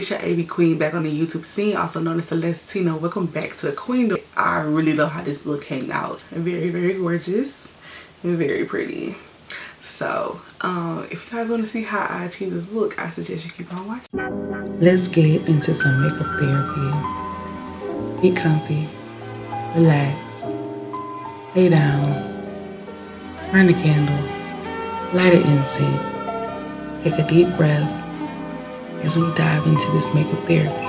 it's your AV Queen back on the YouTube scene, also known as Celestina. Welcome back to the Queendom. I really love how this look came out. Very, very gorgeous and very pretty. So, if you guys want to see how I achieve this look, I suggest you keep on watching. Let's get into some makeup therapy. Get comfy, relax, lay down, burn a candle, light an incense, take a deep breath as we dive into this makeup therapy.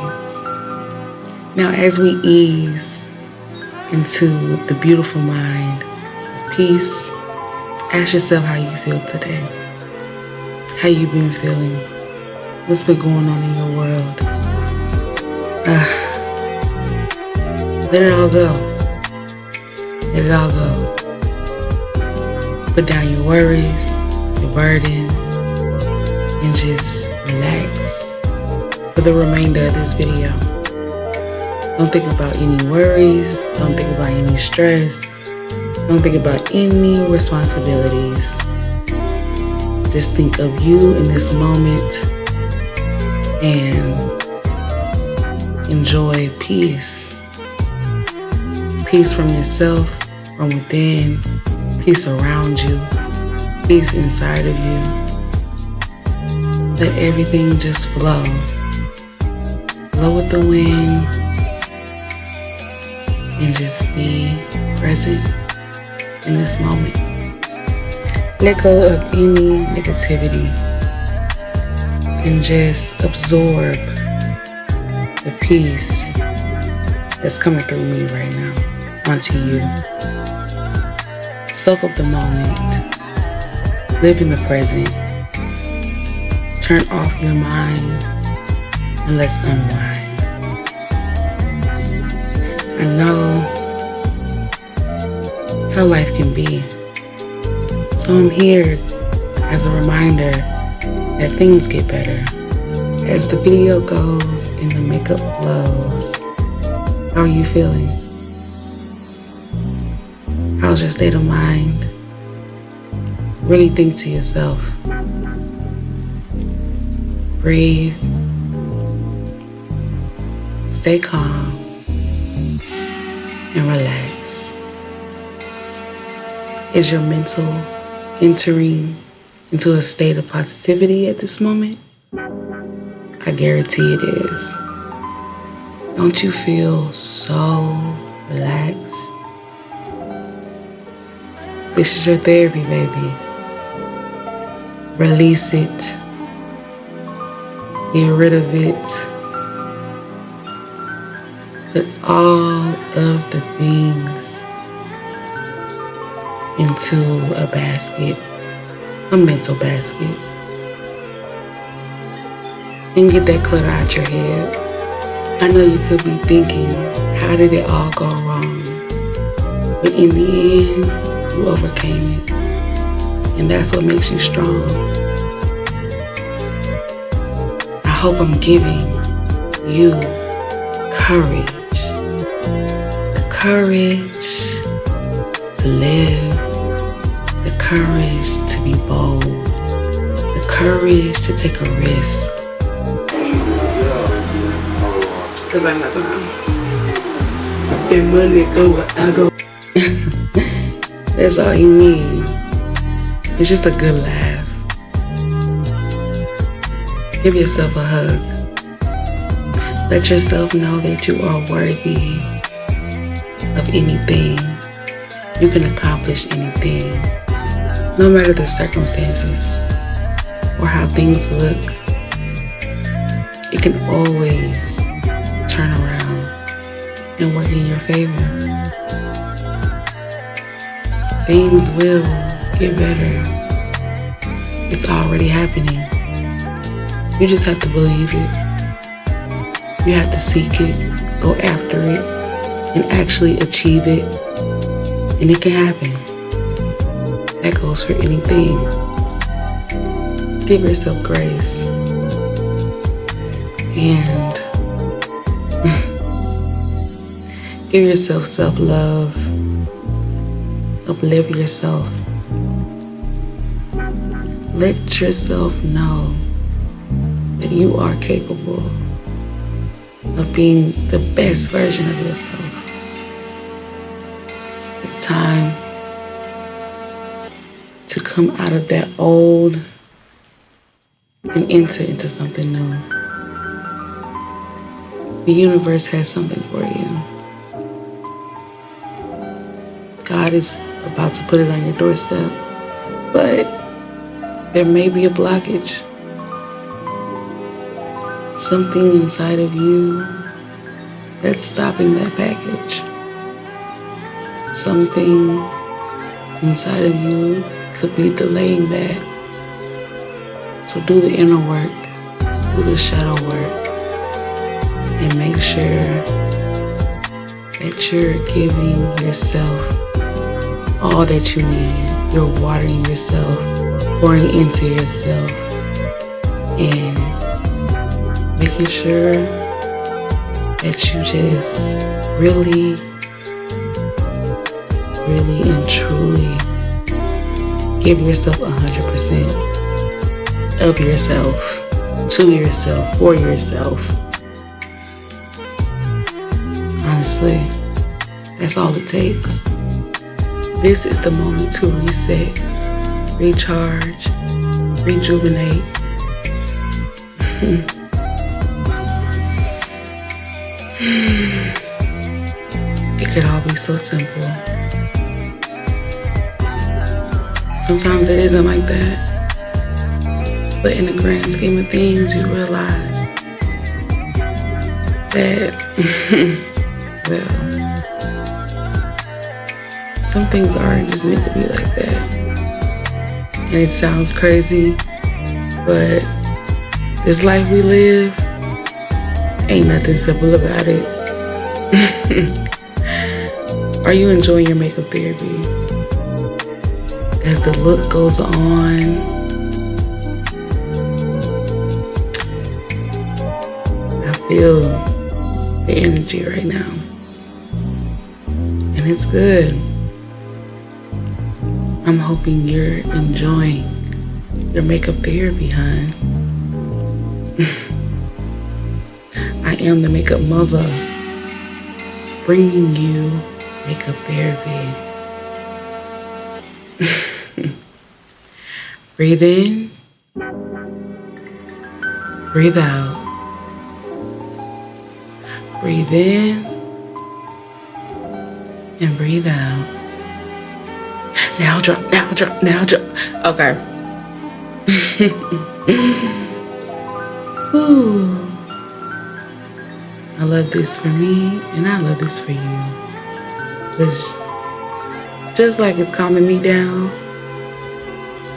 Now, as we ease into the beautiful mind of peace, ask yourself how you feel today. How you been feeling? What's been going on in your world? Let it all go. Let it all go. Put down your worries, your burdens, and just relax for the remainder of this video. Don't think about any worries. Don't think about any stress. Don't think about any responsibilities. Just think of you in this moment and enjoy peace. Peace from yourself, from within, peace around you, peace inside of you. Let everything just flow. Flow with the wind and just be present in this moment. Let go of any negativity and just absorb the peace that's coming through me right now onto you. Soak up the moment. Live in the present. Turn off your mind and let's unwind. I know how life can be. So I'm here as a reminder that things get better. As the video goes and the makeup flows, how are you feeling? How's your state of mind? Really think to yourself. Breathe. Stay calm and relax. Is your mental entering into a state of positivity at this moment? I guarantee it is. Don't you feel so relaxed? This is your therapy, baby. Release it. Get rid of it. Put all of the things into a basket, a mental basket, and get that clutter out your head. I know you could be thinking, how did it all go wrong? But in the end, you overcame it, and that's what makes you strong. I hope I'm giving you courage. The courage to live. The courage to be bold. The courage to take a risk. Cause I'm not talking. And money go where I go. That's all you need. It's just a good laugh. Give yourself a hug. Let yourself know that you are worthy of anything. You can accomplish anything. No matter the circumstances or how things look, it can always turn around and work in your favor. Things will get better. It's already happening. You just have to believe it. You have to seek it, go after it, and actually achieve it. And it can happen. That goes for anything. Give yourself grace. And give yourself self-love. Uplift yourself. Let yourself know that you are capable of being the best version of yourself. It's time to come out of that old and enter into something new. The universe has something for you. God is about to put it on your doorstep, but there may be a blockage. Something inside of you that's stopping that package. Something inside of you could be delaying that. So do the inner work, do the shadow work, and make sure that you're giving yourself all that you need. You're watering yourself, pouring into yourself, and making sure that you just really and truly give yourself 100% of yourself, to yourself, for yourself. Honestly, that's all it takes. This is the moment to reset, recharge, rejuvenate. It could all be so simple. Sometimes it isn't like that. But in the grand scheme of things, you realize that, well, some things aren't just meant to be like that. And it sounds crazy, but this life we live, ain't nothing simple about it. Are you enjoying your makeup therapy? As the look goes on, I feel the energy right now. And it's good. I'm hoping you're enjoying your makeup therapy, hon. I am the makeup mother, bringing you makeup therapy. Breathe in, breathe out. Breathe in and breathe out. Now drop, now drop, now drop. Okay. Ooh. I love this for me, and I love this for you. Because just like it's calming me down,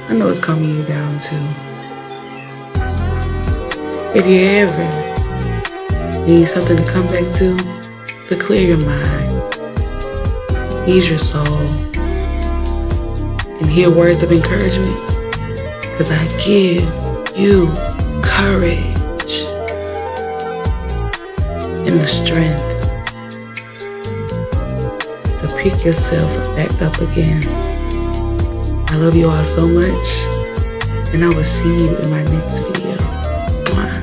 I know it's calming you down too. If you ever need something to come back to clear your mind, ease your soul, and hear words of encouragement, because I give you courage and the strength to pick yourself back up again. I love you all so much, and I will see you in my next video. Muah.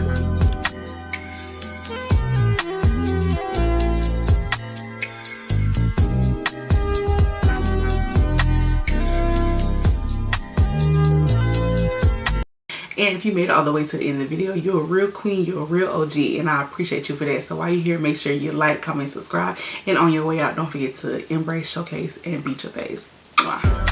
And if you made it all the way to the end of the video, you're a real queen, you're a real OG, and I appreciate you for that. So while you're here, make sure you like, comment, subscribe, and on your way out, don't forget to embrace, showcase, and beat your face. Mwah.